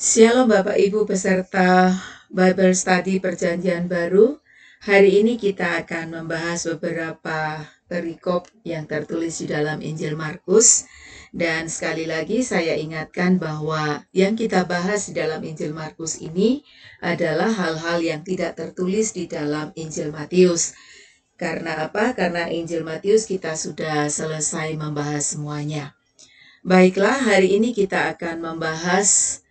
Shalom Bapak Ibu peserta Bible Study Perjanjian Baru. Hari ini kita akan membahas beberapa perikop yang tertulis di dalam Injil Markus. Dan sekali lagi saya ingatkan bahwa yang kita bahas di dalam Injil Markus ini adalah hal-hal yang tidak tertulis di dalam Injil Matius. Karena apa? Karena Injil Matius kita sudah selesai membahas semuanya. Baiklah, hari ini kita akan membahas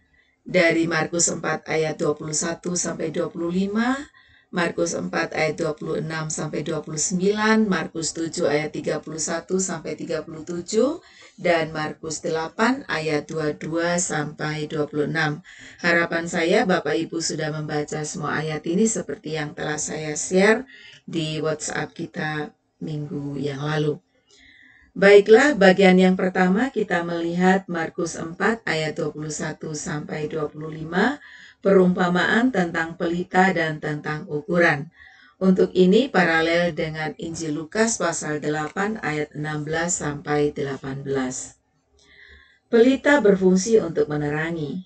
dari Markus 4 ayat 21 sampai 25, Markus 4 ayat 26 sampai 29, Markus 7 ayat 31 sampai 37, dan Markus 8 ayat 22 sampai 26. Harapan saya Bapak Ibu sudah membaca semua ayat ini seperti yang telah saya share di WhatsApp kita minggu yang lalu. Baiklah, bagian yang pertama kita melihat Markus 4 ayat 21 sampai 25, perumpamaan tentang pelita dan tentang ukuran. Untuk ini paralel dengan Injil Lukas pasal 8 ayat 16 sampai 18. Pelita berfungsi untuk menerangi.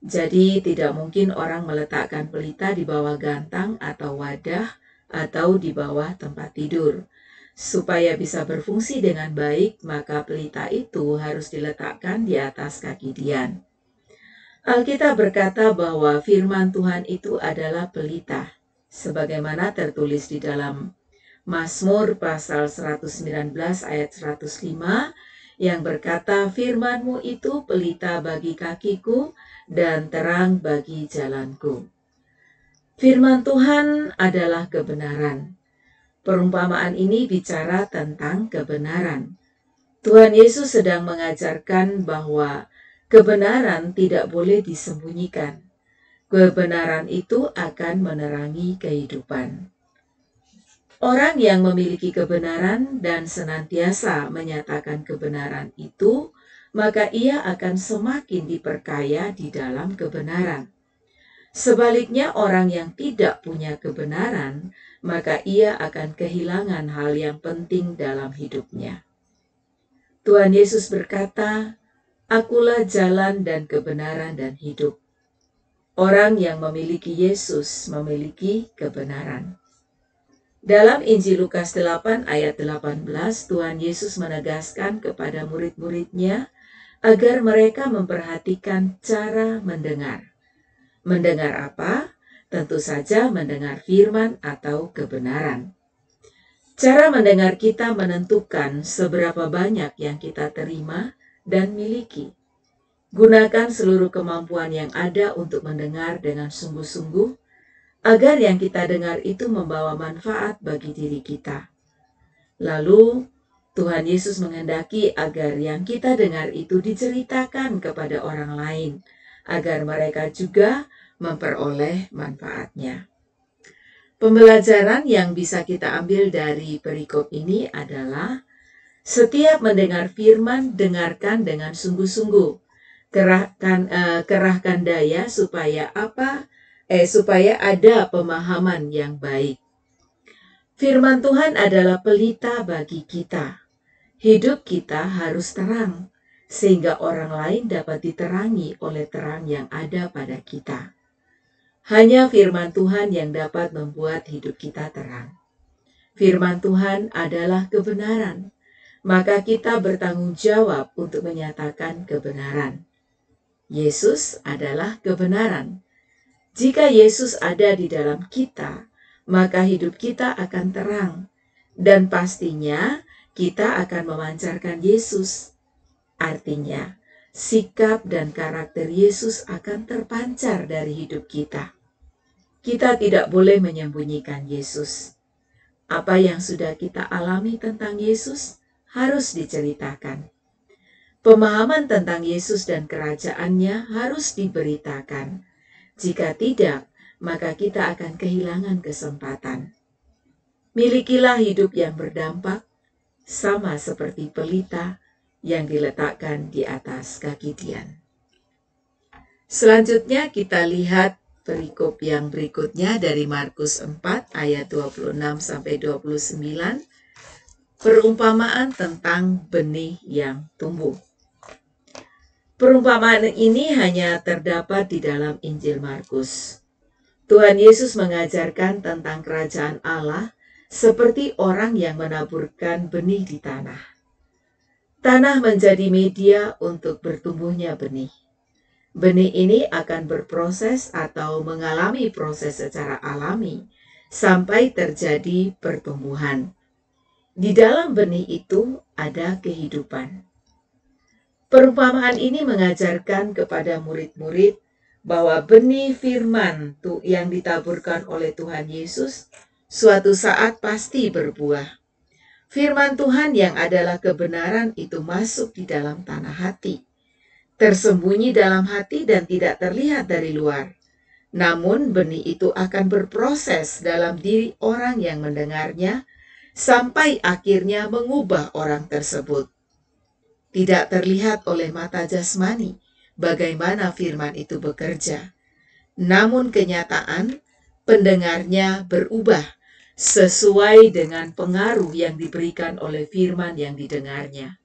Jadi tidak mungkin orang meletakkan pelita di bawah gantang atau wadah atau di bawah tempat tidur. Supaya bisa berfungsi dengan baik, maka pelita itu harus diletakkan di atas kaki Dian. Alkitab berkata bahwa firman Tuhan itu adalah pelita, sebagaimana tertulis di dalam Mazmur pasal 119 ayat 105, yang berkata, "Firman-Mu itu pelita bagi kakiku dan terang bagi jalanku." Firman Tuhan adalah kebenaran. Perumpamaan ini bicara tentang kebenaran. Tuhan Yesus sedang mengajarkan bahwa kebenaran tidak boleh disembunyikan. Kebenaran itu akan menerangi kehidupan. Orang yang memiliki kebenaran dan senantiasa menyatakan kebenaran itu, maka ia akan semakin diperkaya di dalam kebenaran. Sebaliknya, orang yang tidak punya kebenaran, maka ia akan kehilangan hal yang penting dalam hidupnya. Tuhan Yesus berkata, "Akulah jalan dan kebenaran dan hidup." Orang yang memiliki Yesus memiliki kebenaran. Dalam Injil Lukas 8 ayat 18, Tuhan Yesus menegaskan kepada murid-muridnya agar mereka memperhatikan cara mendengar. Mendengar apa? Tentu saja mendengar firman atau kebenaran. Cara mendengar kita menentukan seberapa banyak yang kita terima dan miliki. Gunakan seluruh kemampuan yang ada untuk mendengar dengan sungguh-sungguh, agar yang kita dengar itu membawa manfaat bagi diri kita. Lalu, Tuhan Yesus menghendaki agar yang kita dengar itu diceritakan kepada orang lain, agar mereka juga memperoleh manfaatnya. Pembelajaran yang bisa kita ambil dari perikop ini adalah setiap mendengar firman, dengarkan dengan sungguh-sungguh. Kerahkan daya supaya ada pemahaman yang baik. Firman Tuhan adalah pelita bagi kita. Hidup kita harus terang, sehingga orang lain dapat diterangi oleh terang yang ada pada kita. Hanya firman Tuhan yang dapat membuat hidup kita terang. Firman Tuhan adalah kebenaran, maka kita bertanggung jawab untuk menyatakan kebenaran. Yesus adalah kebenaran. Jika Yesus ada di dalam kita, maka hidup kita akan terang, dan pastinya kita akan memancarkan Yesus. Artinya, sikap dan karakter Yesus akan terpancar dari hidup kita. Kita tidak boleh menyembunyikan Yesus. Apa yang sudah kita alami tentang Yesus harus diceritakan. Pemahaman tentang Yesus dan kerajaannya harus diberitakan. Jika tidak, maka kita akan kehilangan kesempatan. Milikilah hidup yang berdampak, sama seperti pelita yang diletakkan di atas kaki Dian. Selanjutnya kita lihat perikop yang berikutnya dari Markus 4 ayat 26 sampai 29. Perumpamaan tentang benih yang tumbuh. Perumpamaan ini hanya terdapat di dalam Injil Markus. Tuhan Yesus mengajarkan tentang kerajaan Allah seperti orang yang menaburkan benih di tanah. Tanah menjadi media untuk bertumbuhnya benih. Benih ini akan berproses atau mengalami proses secara alami sampai terjadi pertumbuhan. Di dalam benih itu ada kehidupan. Perumpamaan ini mengajarkan kepada murid-murid bahwa benih firman yang ditaburkan oleh Tuhan Yesus suatu saat pasti berbuah. Firman Tuhan yang adalah kebenaran itu masuk di dalam tanah hati, tersembunyi dalam hati dan tidak terlihat dari luar. Namun benih itu akan berproses dalam diri orang yang mendengarnya sampai akhirnya mengubah orang tersebut. Tidak terlihat oleh mata jasmani bagaimana firman itu bekerja. Namun kenyataan pendengarnya berubah sesuai dengan pengaruh yang diberikan oleh firman yang didengarnya.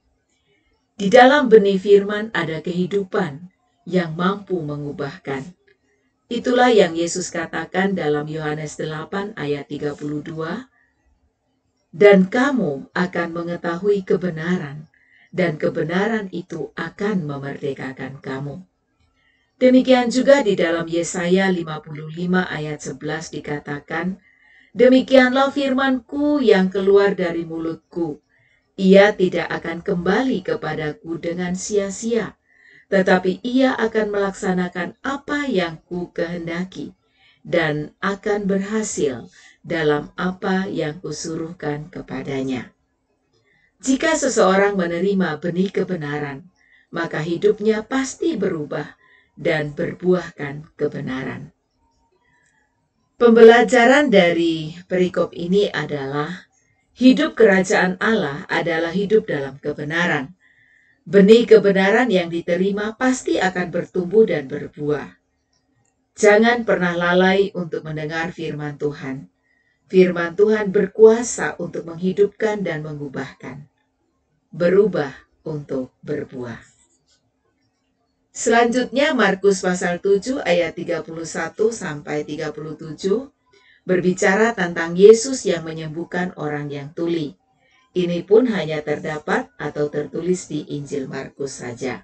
Di dalam benih firman ada kehidupan yang mampu mengubahkan. Itulah yang Yesus katakan dalam Yohanes 8 ayat 32. Dan kamu akan mengetahui kebenaran, dan kebenaran itu akan memerdekakan kamu. Demikian juga di dalam Yesaya 55 ayat 11 dikatakan, demikianlah firmanku yang keluar dari mulutku. Ia tidak akan kembali kepadaku dengan sia-sia, tetapi ia akan melaksanakan apa yang ku kehendaki, dan akan berhasil dalam apa yang kusuruhkan kepadanya. Jika seseorang menerima benih kebenaran, maka hidupnya pasti berubah dan berbuahkan kebenaran. Pembelajaran dari perikop ini adalah hidup kerajaan Allah adalah hidup dalam kebenaran. Benih kebenaran yang diterima pasti akan bertumbuh dan berbuah. Jangan pernah lalai untuk mendengar firman Tuhan. Firman Tuhan berkuasa untuk menghidupkan dan mengubahkan. Berubah untuk berbuah. Selanjutnya Markus pasal 7 ayat 31 sampai 37 berbicara tentang Yesus yang menyembuhkan orang yang tuli. Ini pun hanya terdapat atau tertulis di Injil Markus saja.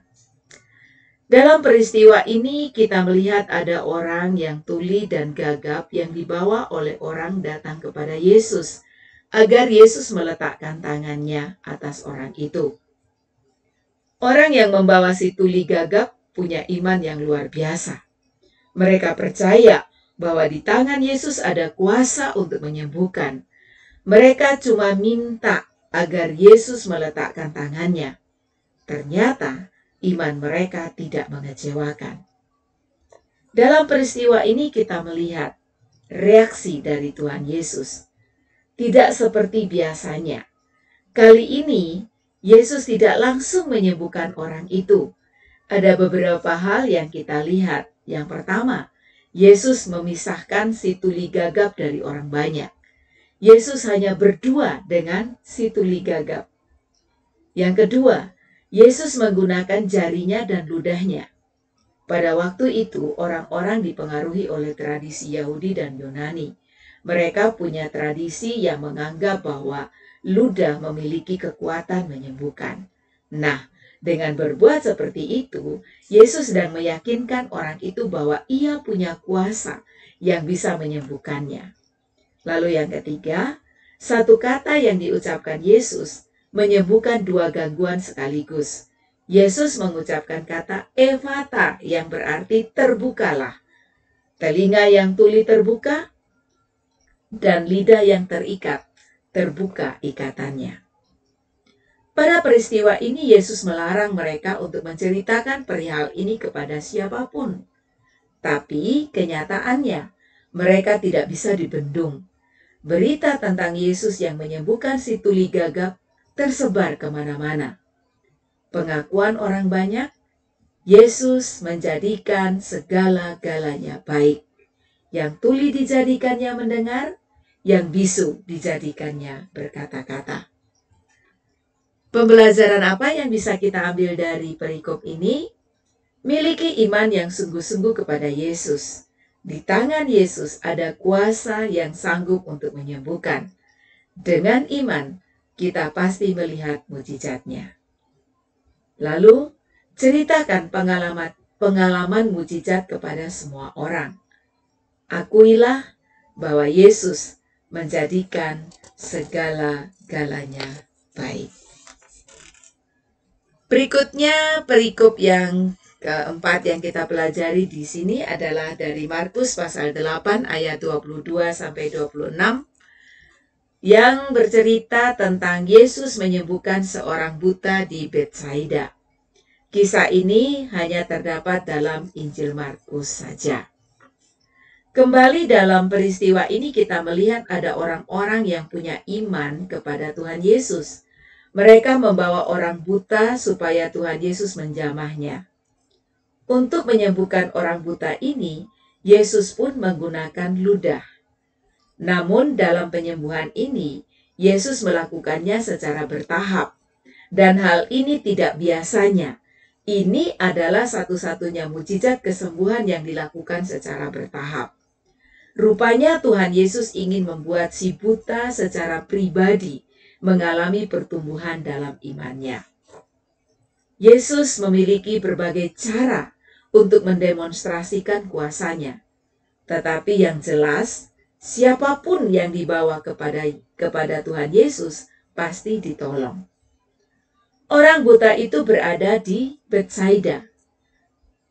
Dalam peristiwa ini kita melihat ada orang yang tuli dan gagap yang dibawa oleh orang datang kepada Yesus agar Yesus meletakkan tangannya atas orang itu. Orang yang membawa si tuli gagap punya iman yang luar biasa. Mereka percaya bahwa di tangan Yesus ada kuasa untuk menyembuhkan. Mereka cuma minta agar Yesus meletakkan tangannya. Ternyata iman mereka tidak mengecewakan. Dalam peristiwa ini kita melihat reaksi dari Tuhan Yesus. Tidak seperti biasanya. Kali ini Yesus tidak langsung menyembuhkan orang itu. Ada beberapa hal yang kita lihat. Yang pertama, Yesus memisahkan si tuli gagap dari orang banyak. Yesus hanya berdua dengan si tuli gagap. Yang kedua, Yesus menggunakan jarinya dan ludahnya. Pada waktu itu, orang-orang dipengaruhi oleh tradisi Yahudi dan Yunani. Mereka punya tradisi yang menganggap bahwa ludah memiliki kekuatan menyembuhkan. Nah, dengan berbuat seperti itu, Yesus sedang meyakinkan orang itu bahwa ia punya kuasa yang bisa menyembuhkannya. Lalu yang ketiga, satu kata yang diucapkan Yesus menyembuhkan dua gangguan sekaligus. Yesus mengucapkan kata Efata yang berarti terbukalah. Telinga yang tuli terbuka dan lidah yang terikat terbuka ikatannya. Pada peristiwa ini Yesus melarang mereka untuk menceritakan perihal ini kepada siapapun. Tapi kenyataannya mereka tidak bisa dibendung. Berita tentang Yesus yang menyembuhkan si tuli gagap tersebar kemana-mana. Pengakuan orang banyak, Yesus menjadikan segala-galanya baik. Yang tuli dijadikannya mendengar, yang bisu dijadikannya berkata-kata. Pembelajaran apa yang bisa kita ambil dari perikop ini? Miliki iman yang sungguh-sungguh kepada Yesus. Di tangan Yesus ada kuasa yang sanggup untuk menyembuhkan. Dengan iman, kita pasti melihat mujizatnya. Lalu, ceritakan pengalaman mujizat kepada semua orang. Akuilah bahwa Yesus menjadikan segala-galanya baik. Berikutnya, perikop yang keempat yang kita pelajari di sini adalah dari Markus pasal 8 ayat 22 sampai 26 yang bercerita tentang Yesus menyembuhkan seorang buta di Betsaida. Kisah ini hanya terdapat dalam Injil Markus saja. Kembali dalam peristiwa ini kita melihat ada orang-orang yang punya iman kepada Tuhan Yesus. Mereka membawa orang buta supaya Tuhan Yesus menjamahnya. Untuk menyembuhkan orang buta ini, Yesus pun menggunakan ludah. Namun dalam penyembuhan ini, Yesus melakukannya secara bertahap. Dan hal ini tidak biasanya. Ini adalah satu-satunya mujizat kesembuhan yang dilakukan secara bertahap. Rupanya Tuhan Yesus ingin membuat si buta secara pribadi mengalami pertumbuhan dalam imannya. Yesus memiliki berbagai cara untuk mendemonstrasikan kuasanya. Tetapi yang jelas, siapapun yang dibawa kepada Tuhan Yesus pasti ditolong. Orang buta itu berada di Betsaida.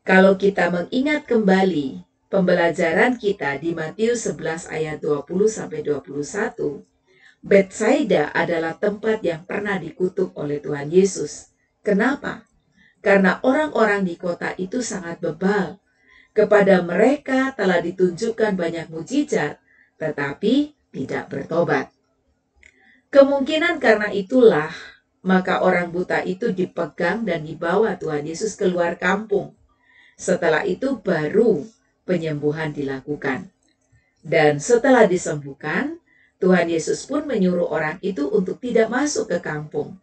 Kalau kita mengingat kembali pembelajaran kita di Matius 11 ayat 20-21, Betsaida adalah tempat yang pernah dikutuk oleh Tuhan Yesus. Kenapa? Karena orang-orang di kota itu sangat bebal. Kepada mereka telah ditunjukkan banyak mujizat, tetapi tidak bertobat. Kemungkinan karena itulah, maka orang buta itu dipegang dan dibawa Tuhan Yesus keluar kampung. Setelah itu baru penyembuhan dilakukan. Dan setelah disembuhkan, Tuhan Yesus pun menyuruh orang itu untuk tidak masuk ke kampung.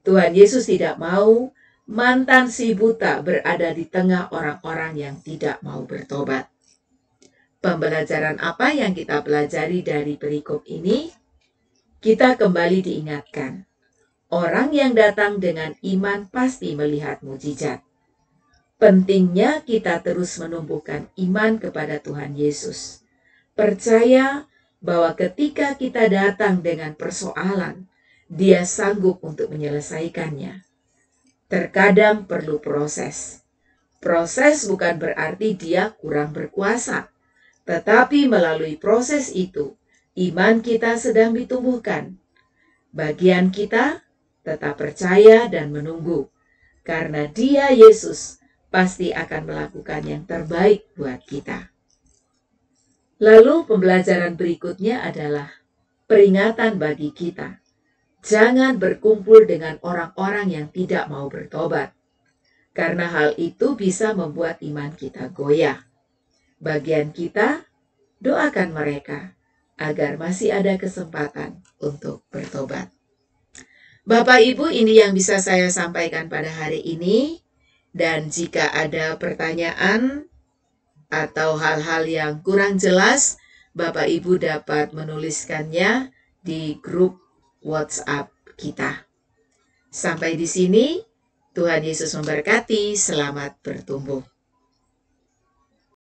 Tuhan Yesus tidak mau mantan si buta berada di tengah orang-orang yang tidak mau bertobat. Pembelajaran apa yang kita pelajari dari perikop ini? Kita kembali diingatkan, orang yang datang dengan iman pasti melihat mujizat. Pentingnya kita terus menumbuhkan iman kepada Tuhan Yesus. Percaya bahwa ketika kita datang dengan persoalan, Dia sanggup untuk menyelesaikannya. Terkadang perlu proses. Proses bukan berarti Dia kurang berkuasa, tetapi melalui proses itu, iman kita sedang ditumbuhkan. Bagian kita tetap percaya dan menunggu, karena Dia, Yesus, pasti akan melakukan yang terbaik buat kita. Lalu pembelajaran berikutnya adalah peringatan bagi kita. Jangan berkumpul dengan orang-orang yang tidak mau bertobat, karena hal itu bisa membuat iman kita goyah. Bagian kita, doakan mereka agar masih ada kesempatan untuk bertobat. Bapak Ibu, ini yang bisa saya sampaikan pada hari ini. Dan jika ada pertanyaan atau hal-hal yang kurang jelas, Bapak Ibu dapat menuliskannya di grup WhatsApp kita. Sampai di sini, Tuhan Yesus memberkati, selamat bertumbuh.